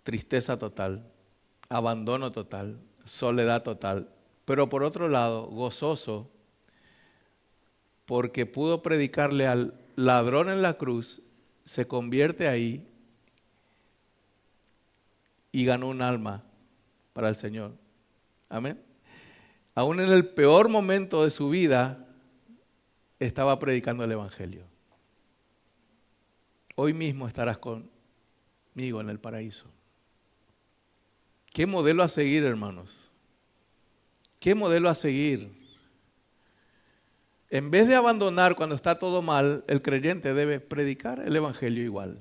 Tristeza total, abandono total, soledad total. Pero por otro lado, gozoso, porque pudo predicarle al ladrón en la cruz, se convierte ahí y ganó un alma para el Señor. Amén. Aún en el peor momento de su vida, estaba predicando el Evangelio. Hoy mismo estarás conmigo en el paraíso. ¿Qué modelo a seguir, hermanos? ¿Qué modelo a seguir? En vez de abandonar cuando está todo mal, el creyente debe predicar el Evangelio igual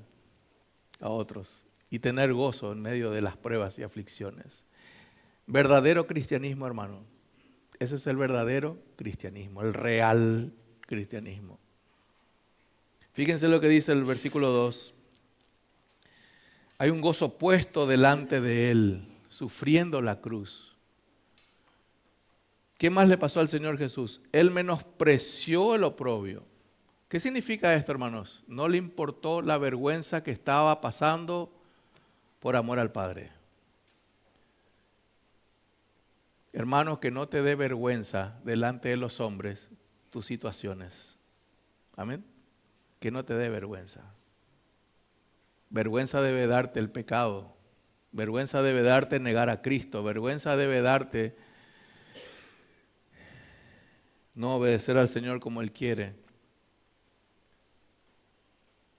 a otros y tener gozo en medio de las pruebas y aflicciones. Verdadero cristianismo, hermano. Ese es el verdadero cristianismo, el real cristianismo. Fíjense lo que dice el versículo 2. Hay un gozo puesto delante de él, sufriendo la cruz. ¿Qué más le pasó al Señor Jesús? Él menospreció el oprobio. ¿Qué significa esto, hermanos? No le importó la vergüenza que estaba pasando por amor al Padre. Hermanos, que no te dé vergüenza delante de los hombres tus situaciones. Amén. Que no te dé vergüenza. Vergüenza debe darte el pecado. Vergüenza debe darte negar a Cristo. Vergüenza debe darte no obedecer al Señor como Él quiere.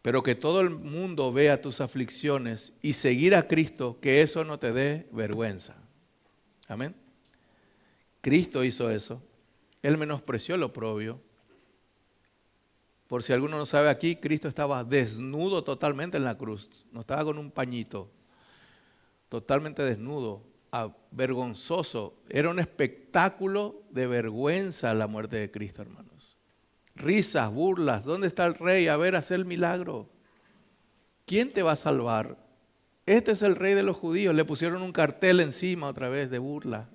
Pero que todo el mundo vea tus aflicciones y seguir a Cristo, que eso no te dé vergüenza. Amén. Cristo hizo eso. Él menospreció el oprobio. Por si alguno no sabe aquí, Cristo estaba desnudo totalmente en la cruz. No estaba con un pañito. Totalmente desnudo, vergonzoso. Era un espectáculo de vergüenza la muerte de Cristo, hermanos. Risas, burlas. ¿Dónde está el rey? A ver, hacer el milagro. ¿Quién te va a salvar? Este es el rey de los judíos. Le pusieron un cartel encima otra vez de burla.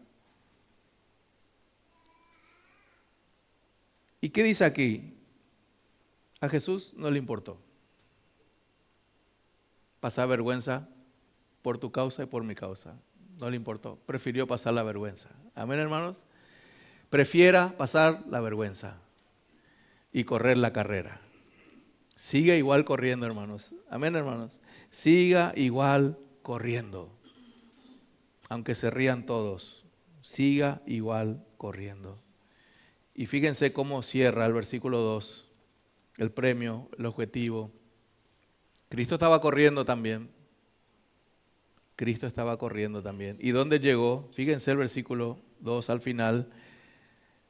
¿Y qué dice aquí? A Jesús no le importó. Pasar vergüenza por tu causa y por mi causa. No le importó. Prefirió pasar la vergüenza. Amén, hermanos. Prefiera pasar la vergüenza y correr la carrera. Siga igual corriendo, hermanos. Amén, hermanos. Siga igual corriendo. Aunque se rían todos. Siga igual corriendo. Y fíjense cómo cierra el versículo 2. El premio, el objetivo. Cristo estaba corriendo también. Cristo estaba corriendo también. ¿Y dónde llegó? Fíjense el versículo 2 al final.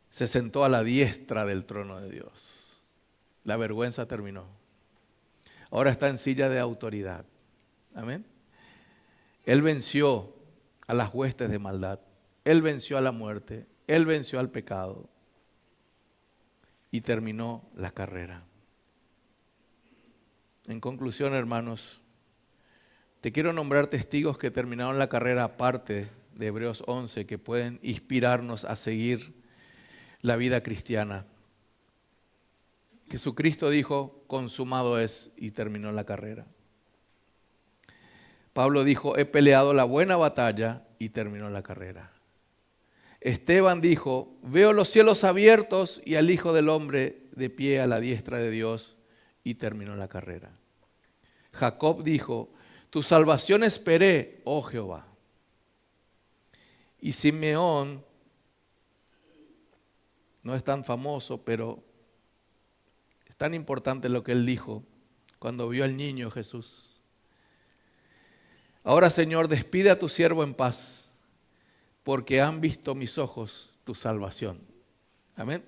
Se sentó a la diestra del trono de Dios. La vergüenza terminó. Ahora está en silla de autoridad. Amén. Él venció a las huestes de maldad. Él venció a la muerte. Él venció al pecado. Y terminó la carrera. En conclusión, hermanos, te quiero nombrar testigos que terminaron la carrera aparte de Hebreos 11, que pueden inspirarnos a seguir la vida cristiana. Jesucristo dijo, consumado es, y terminó la carrera. Pablo dijo, he peleado la buena batalla y terminó la carrera. Esteban dijo, veo los cielos abiertos y al Hijo del Hombre de pie a la diestra de Dios, y terminó la carrera. Jacob dijo, tu salvación esperé, oh Jehová. Y Simeón no es tan famoso, pero es tan importante lo que él dijo cuando vio al niño Jesús. Ahora, Señor, despide a tu siervo en paz, porque han visto mis ojos tu salvación. Amén.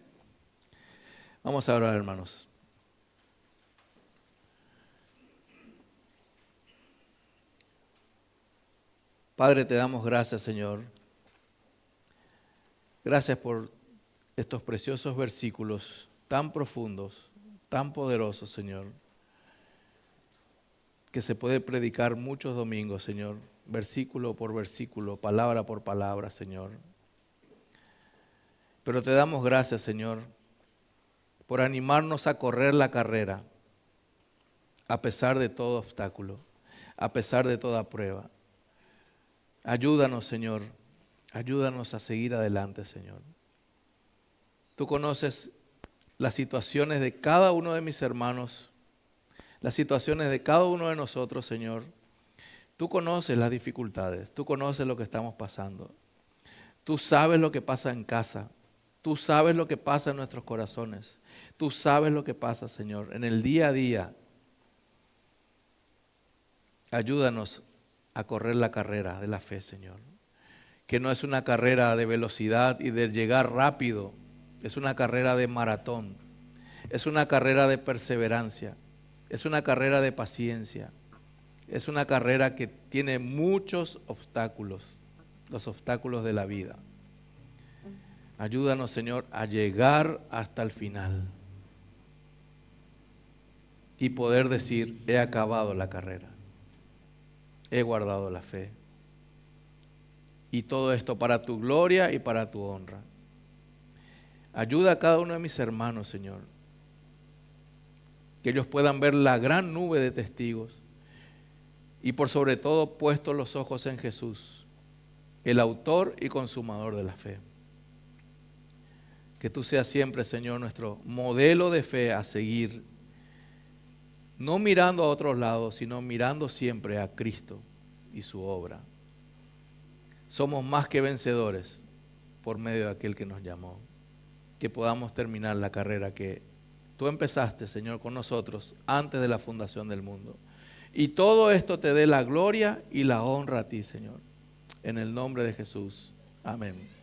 Vamos a orar, hermanos. Padre, te damos gracias, Señor. Gracias por estos preciosos versículos tan profundos, tan poderosos, Señor, que se puede predicar muchos domingos, Señor, versículo por versículo, palabra por palabra, Señor. Pero te damos gracias, Señor, por animarnos a correr la carrera, a pesar de todo obstáculo, a pesar de toda prueba. Ayúdanos, Señor, ayúdanos a seguir adelante, Señor. Tú conoces las situaciones de cada uno de mis hermanos, las situaciones de cada uno de nosotros, Señor. Tú conoces las dificultades, tú conoces lo que estamos pasando. Tú sabes lo que pasa en casa, tú sabes lo que pasa en nuestros corazones, tú sabes lo que pasa, Señor, en el día a día. Ayúdanos a correr la carrera de la fe, Señor. Que no es una carrera de velocidad y de llegar rápido, es una carrera de maratón, es una carrera de perseverancia, es una carrera de paciencia, es una carrera que tiene muchos obstáculos, los obstáculos de la vida. Ayúdanos, Señor, a llegar hasta el final y poder decir, he acabado la carrera, he guardado la fe. Y todo esto para tu gloria y para tu honra. Ayuda a cada uno de mis hermanos, Señor, que ellos puedan ver la gran nube de testigos y por sobre todo puestos los ojos en Jesús, el autor y consumador de la fe. Que tú seas siempre, Señor, nuestro modelo de fe a seguir, no mirando a otros lados, sino mirando siempre a Cristo y su obra. Somos más que vencedores por medio de aquel que nos llamó. Que podamos terminar la carrera que tú empezaste, Señor, con nosotros antes de la fundación del mundo. Y todo esto te dé la gloria y la honra a ti, Señor. En el nombre de Jesús. Amén.